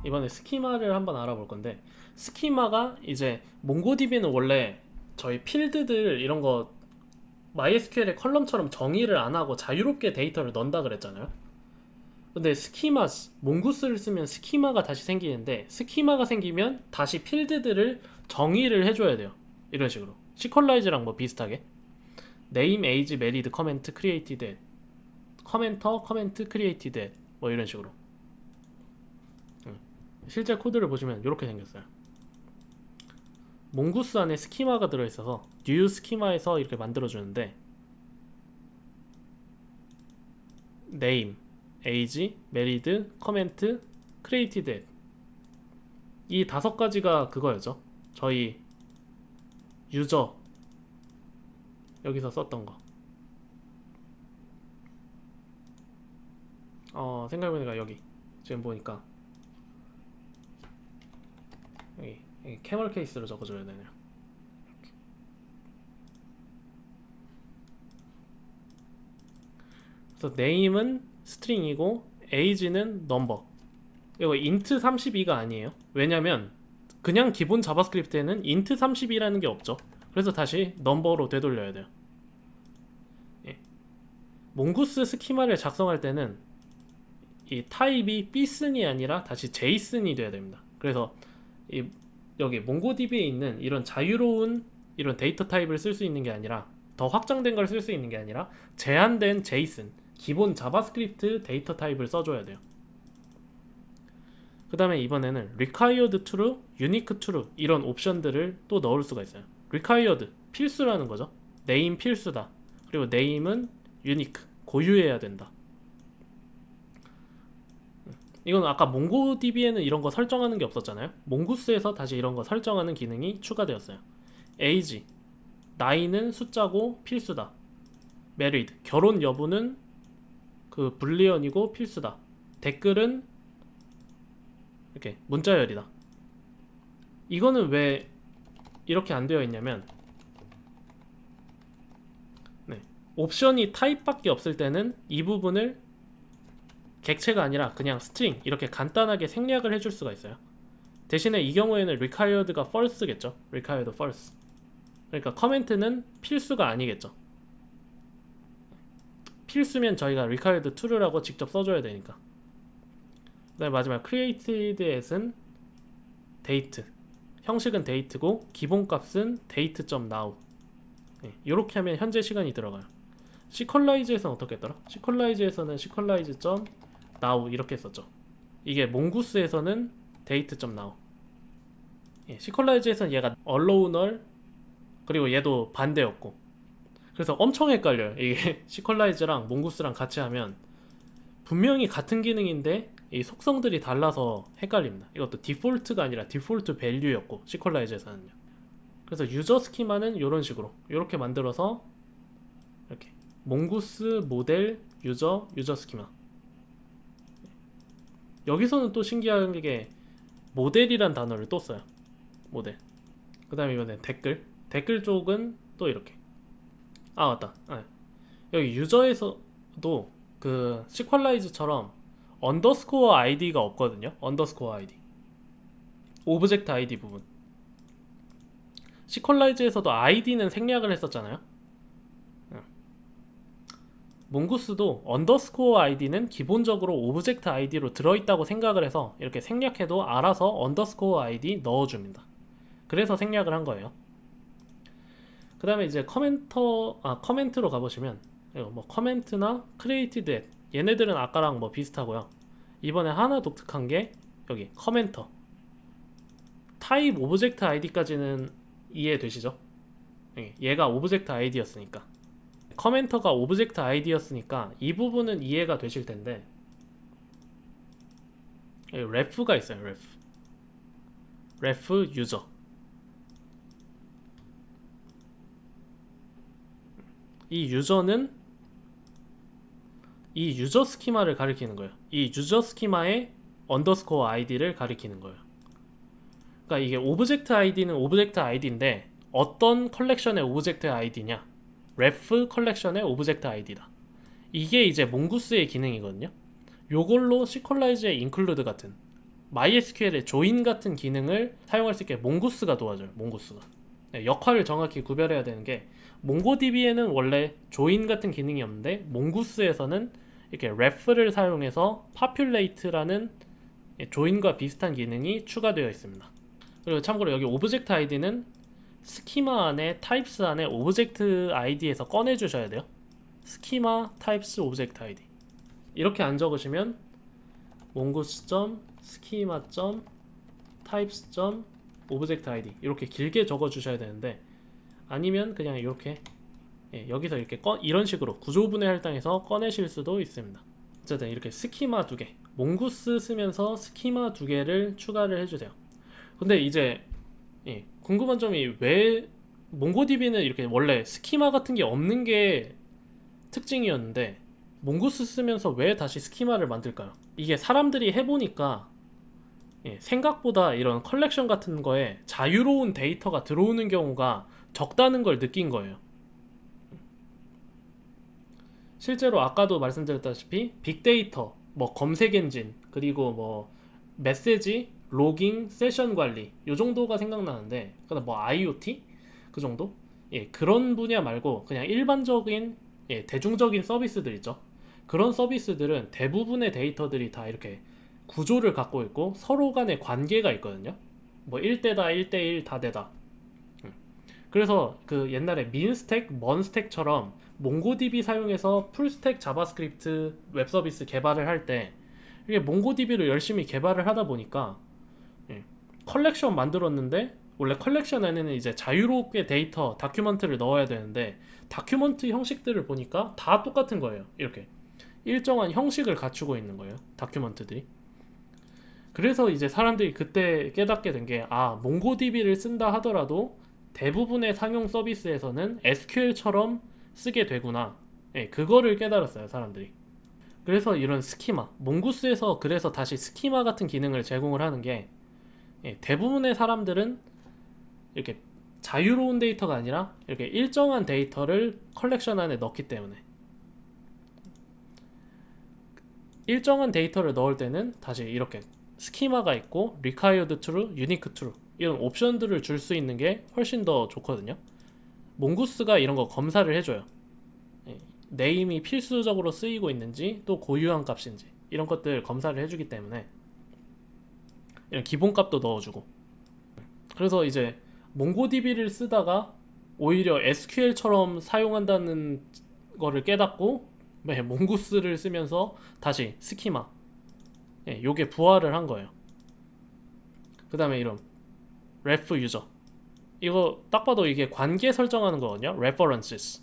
이번에 스키마를 한번 알아볼 건데, 스키마가 이제 몽고디비는 원래 저희 필드들 이런 거 MySQL의 컬럼처럼 정의를 안 하고 자유롭게 데이터를 넣는다 그랬잖아요. 근데 스키마, 몽구스를 쓰면 스키마가 다시 생기는데, 스키마가 생기면 다시 필드들을 정의를 해줘야 돼요. 이런 식으로 시퀄라이즈랑 뭐 비슷하게 name, age, married, comment, created, commenter, comment, created 뭐 이런 식으로. 실제 코드를 보시면 이렇게 생겼어요. 몽구스 안에 스키마가 들어있어서 new 스키마에서 이렇게 만들어주는데, name, age, married, comment, created 이 다섯 가지가 그거였죠. 저희 유저 여기서 썼던 거. 생각해보니까 여기 지금 보니까 여기 캐멀 케이스로 적어줘야 되네요. 그래서 name은 스트링이고 age는 넘버. 이거 int 32가 아니에요. 왜냐면 그냥 기본 자바스크립트에는 int 32라는 게 없죠. 그래서 다시 넘버로 되돌려야 돼요. 예. 몽구스 스키마를 작성할 때는 이 타입이 b슨이 아니라 다시 jsyn이 돼야 됩니다. 그래서 이 여기 몽고DB에 있는 이런 자유로운 이런 데이터 타입을 쓸 수 있는 게 아니라, 더 확장된 걸 쓸 수 있는 게 아니라 제한된 JSON, 기본 자바스크립트 데이터 타입을 써줘야 돼요. 그 다음에 이번에는 required true, unique true 이런 옵션들을 또 넣을 수가 있어요. required 필수라는 거죠. name 필수다. 그리고 name은 unique 고유해야 된다. 이건 아까 몽고DB에는 이런 거 설정하는 게 없었잖아요. 몽구스에서 다시 이런 거 설정하는 기능이 추가되었어요. age 나이는 숫자고 필수다. married 결혼 여부는 그 불리언이고 필수다. 댓글은 이렇게 문자열이다. 이거는 왜 이렇게 안 되어 있냐면, 옵션이 타입밖에 없을 때는 이 부분을 객체가 아니라 그냥 스트링 이렇게 간단하게 생략을 해줄 수가 있어요. 대신에 이 경우에는 required가 false겠죠. required false. 그러니까 커멘트는 필수가 아니겠죠. 필수면 저희가 required true라고 직접 써줘야 되니까. 그 다음에 마지막 created as은 date, 형식은 date고 기본값은 date.now. 이렇게 하면 현재 시간이 들어가요. 시퀄라이즈에서는 어떻게 했더라? 시퀄라이즈에서는 시퀄라이즈.now 이렇게 했었죠. 이게 몽구스에서는 date.now. 시퀄라이즈에서는 얘가 allow 그리고 얘도 반대였고, 그래서 엄청 헷갈려요. 이게 시퀄라이즈랑 몽구스랑 같이 하면 분명히 같은 기능인데 이 속성들이 달라서 헷갈립니다. 이것도 디폴트가 아니라 디폴트 밸류였고, 시퀄라이즈에서는요. 그래서 유저 스키마는 이런 식으로 이렇게 만들어서 이렇게 몽구스 모델 유저 스키마. 여기서는 또 신기한 게 모델이란 단어를 또 써요. 모델. 그 다음에 이번엔 댓글 쪽은 또 이렇게. 맞다. 여기 유저에서도 그 시퀄라이즈처럼 언더스코어 아이디가 없거든요. 언더스코어 아이디 오브젝트 아이디 부분. 시퀄라이즈에서도 아이디는 생략을 했었잖아요. 몽구스도 언더스코어 아이디는 기본적으로 오브젝트 아이디로 들어있다고 생각을 해서 이렇게 생략해도 알아서 언더스코어 아이디 넣어줍니다. 그래서 생략을 한 거예요. 그 다음에 이제 커멘트로 가보시면 뭐 커멘트나 created 얘네들은 아까랑 뭐 비슷하고요. 이번에 하나 독특한 게 여기 커멘터 타입 오브젝트 아이디까지는 이해되시죠? 얘가 오브젝트 아이디였으니까, 커멘터가 오브젝트 아이디였으니까 이 부분은 이해가 되실 텐데, ref가 있어요. ref 유저. 이 유저는 이 유저 스키마를 가리키는 거예요. 이 유저 스키마의 언더스코어 아이디를 가리키는 거예요. 그러니까 이게 오브젝트 아이디는 오브젝트 아이디인데 어떤 컬렉션의 오브젝트 아이디냐? ref 컬렉션의 오브젝트 아이디다. 이게 이제 몽구스의 기능이거든요. 요걸로 시퀄라이즈의 include 같은 MySQL의 조인 같은 기능을 사용할 수 있게 몽고스가 도와줘요. 몽고스가. 네, 역할을 정확히 구별해야 되는 게 몽고DB에는 원래 조인 같은 기능이 없는데 몽고스에서는 이렇게 ref를 사용해서 populate라는 조인과 비슷한 기능이 추가되어 있습니다. 그리고 참고로 여기 오브젝트 아이디는 스키마 안에 타입스 안에 오브젝트 아이디에서 꺼내 주셔야 돼요. 스키마 타입스 오브젝트 아이디 이렇게 안 적으시면 mongoose.schema.types.object id 이렇게 길게 적어 주셔야 되는데 아니면 그냥 이렇게 여기서 이렇게 이런 식으로 구조분해 할당해서 꺼내실 수도 있습니다. 어쨌든 이렇게 스키마 2개 몽고스 쓰면서 스키마 2개를 추가를 해주세요. 근데 이제 궁금한 점이 왜 몽고DB는 이렇게 원래 스키마 같은 게 없는 게 특징이었는데 몽고스 쓰면서 왜 다시 스키마를 만들까요? 이게 사람들이 해보니까 생각보다 이런 컬렉션 같은 거에 자유로운 데이터가 들어오는 경우가 적다는 걸 느낀 거예요. 실제로 아까도 말씀드렸다시피 빅데이터, 뭐 검색 엔진, 그리고 뭐 메시지, 로깅, 세션 관리 요 정도가 생각나는데 그다음 뭐 IoT 그 정도? 그런 분야 말고 그냥 일반적인 대중적인 서비스들 있죠. 그런 서비스들은 대부분의 데이터들이 다 이렇게 구조를 갖고 있고 서로 간의 관계가 있거든요. 뭐 1대다, 1대1 다대다. 그래서 그 옛날에 민스택, 먼스택처럼 몽고DB 사용해서 풀스택 자바스크립트 웹 서비스 개발을 할 때 이게 몽고DB로 열심히 개발을 하다 보니까 컬렉션 만들었는데 원래 컬렉션 안에는 이제 자유롭게 데이터, 다큐먼트를 넣어야 되는데 다큐먼트 형식들을 보니까 다 똑같은 거예요. 이렇게 일정한 형식을 갖추고 있는 거예요. 다큐먼트들이. 그래서 이제 사람들이 그때 깨닫게 된 게 몽고DB를 쓴다 하더라도 대부분의 상용 서비스에서는 SQL처럼 쓰게 되구나. 그거를 깨달았어요, 사람들이. 그래서 이런 스키마, 몽고스에서 그래서 다시 스키마 같은 기능을 제공을 하는 게 대부분의 사람들은 이렇게 자유로운 데이터가 아니라 이렇게 일정한 데이터를 컬렉션 안에 넣기 때문에 일정한 데이터를 넣을 때는 다시 이렇게 스키마가 있고 required true, unique true 이런 옵션들을 줄 수 있는 게 훨씬 더 좋거든요. 몽고스가 이런 거 검사를 해줘요. 네임이 필수적으로 쓰이고 있는지 또 고유한 값인지 이런 것들 검사를 해주기 때문에 이런 기본값도 넣어주고 그래서 이제 몽고DB를 쓰다가 오히려 SQL처럼 사용한다는 거를 깨닫고 몽고스를 쓰면서 다시 스키마 요게 부활을 한 거예요. 그 다음에 이런 ref 유저 이거 딱 봐도 이게 관계 설정하는 거거든요. references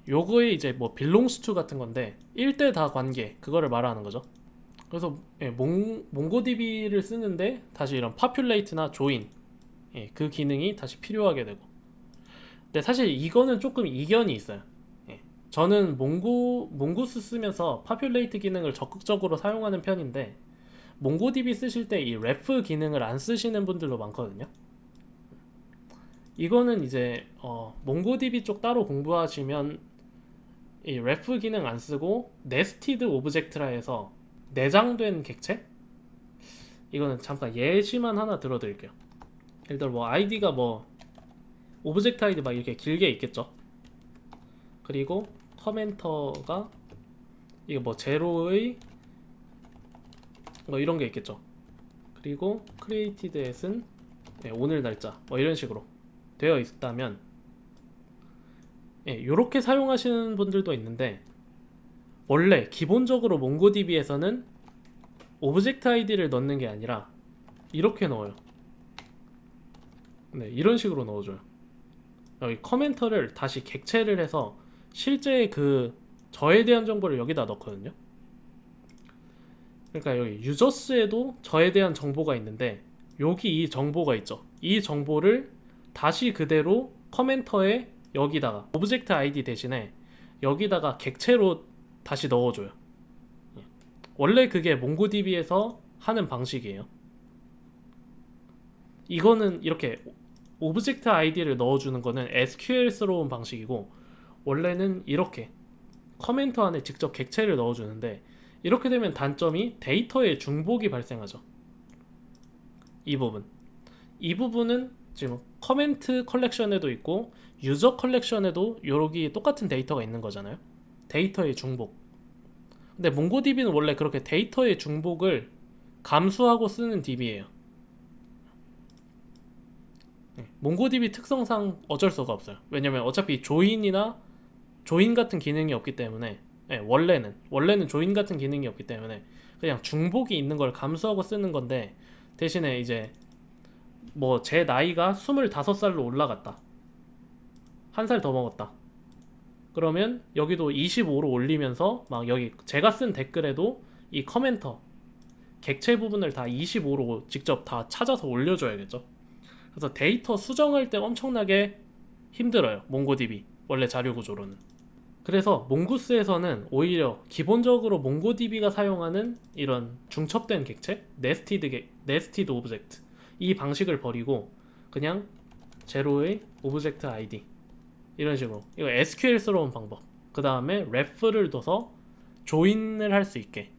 요거에 이제 뭐 belongs to 같은 건데 1대 다 관계 그거를 말하는 거죠. 그래서 몽고DB를 쓰는데 다시 이런 populate나 join 그 기능이 다시 필요하게 되고 근데 사실 이거는 조금 이견이 있어요. 저는 몽고스 쓰면서 populate 기능을 적극적으로 사용하는 편인데 몽고DB 쓰실 때 이 ref 기능을 안 쓰시는 분들도 많거든요. 이거는 이제 몽고DB 쪽 따로 공부하시면 이 ref 기능 안 쓰고 nested object라 해서 내장된 객체? 이거는 잠깐 예시만 하나 들어드릴게요. 예를 들어 뭐 아이디가 뭐 오브젝트 아이디 막 이렇게 길게 있겠죠. 그리고 커멘터가 이거 뭐 제로의 뭐 이런 게 있겠죠. 그리고 created at은 오늘 날짜 뭐 이런 식으로 되어 있다면 요렇게 사용하시는 분들도 있는데 원래 기본적으로 몽고DB에서는 오브젝트 아이디를 넣는 게 아니라 이렇게 넣어요. 이런 식으로 넣어줘요. 여기 커멘터를 다시 객체를 해서 실제 그 저에 대한 정보를 여기다 넣거든요. 그러니까 여기 유저스에도 저에 대한 정보가 있는데 여기 이 정보가 있죠. 이 정보를 다시 그대로 커멘터에 여기다가 오브젝트 아이디 대신에 여기다가 객체로 다시 넣어줘요. 원래 그게 몽고DB에서 하는 방식이에요. 이거는 이렇게 오브젝트 아이디를 넣어주는 거는 SQL스러운 방식이고 원래는 이렇게 커멘트 안에 직접 객체를 넣어주는데 이렇게 되면 단점이 데이터의 중복이 발생하죠. 이 부분은 지금 커멘트 컬렉션에도 있고 유저 컬렉션에도 여기 똑같은 데이터가 있는 거잖아요. 데이터의 중복. 근데 몽고DB는 원래 그렇게 데이터의 중복을 감수하고 쓰는 DB예요. 몽고DB 특성상 어쩔 수가 없어요. 왜냐면 어차피 조인 같은 기능이 없기 때문에, 원래는 조인 같은 기능이 없기 때문에 그냥 중복이 있는 걸 감수하고 쓰는 건데, 대신에 이제 뭐 제 나이가 25살로 올라갔다, 한 살 더 먹었다, 그러면 여기도 25로 올리면서 막 여기 제가 쓴 댓글에도 이 커멘터 객체 부분을 다 25로 직접 다 찾아서 올려줘야겠죠. 그래서 데이터 수정할 때 엄청나게 힘들어요, 몽고DB 원래 자료 구조로는. 그래서 몽구스에서는 오히려 기본적으로 몽고DB가 사용하는 이런 중첩된 객체, 네스티드 오브젝트, 이 방식을 버리고 그냥 제로의 오브젝트 아이디, 이런 식으로, 이거 SQL스러운 방법, 그 다음에 ref를 둬서 조인을 할 수 있게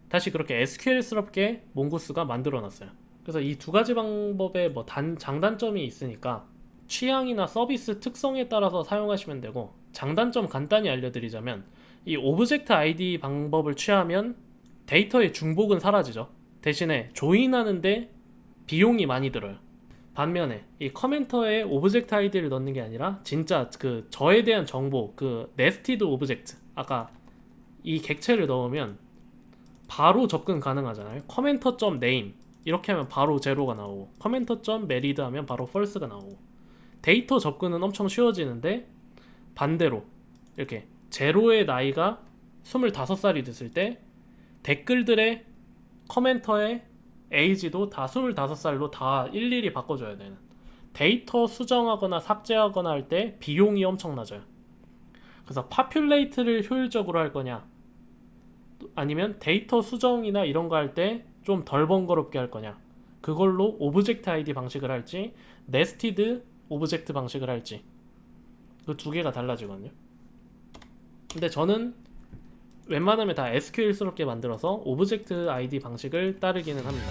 다시 그렇게 SQL스럽게 몽고스가 만들어 놨어요. 그래서 이 두 가지 방법의 뭐 장단점이 있으니까 취향이나 서비스 특성에 따라서 사용하시면 되고, 장단점 간단히 알려드리자면 이 오브젝트 아이디 방법을 취하면 데이터의 중복은 사라지죠. 대신에 조인하는데 비용이 많이 들어요. 반면에 이 커멘터에 오브젝트 아이디를 넣는 게 아니라 진짜 그 저에 대한 정보, 그 네스티드 오브젝트, 아까 이 객체를 넣으면 바로 접근 가능하잖아요. commenter.name 이렇게 하면 바로 제로가 나오고, commenter.married 하면 바로 false가 나오고, 데이터 접근은 엄청 쉬워지는데, 반대로 이렇게 제로의 나이가 25살이 됐을 때 댓글들의 커멘터의 에이지도 다 25살로 다 일일이 바꿔줘야 되는, 데이터 수정하거나 삭제하거나 할 때 비용이 엄청 낮아요. 그래서 파퓰레이트를 효율적으로 할 거냐, 아니면 데이터 수정이나 이런 거 할 때 좀 덜 번거롭게 할 거냐, 그걸로 오브젝트 아이디 방식을 할지 네스티드 오브젝트 방식을 할지, 그 두 개가 달라지거든요. 근데 저는 웬만하면 다 SQL스럽게 만들어서 오브젝트 아이디 방식을 따르기는 합니다.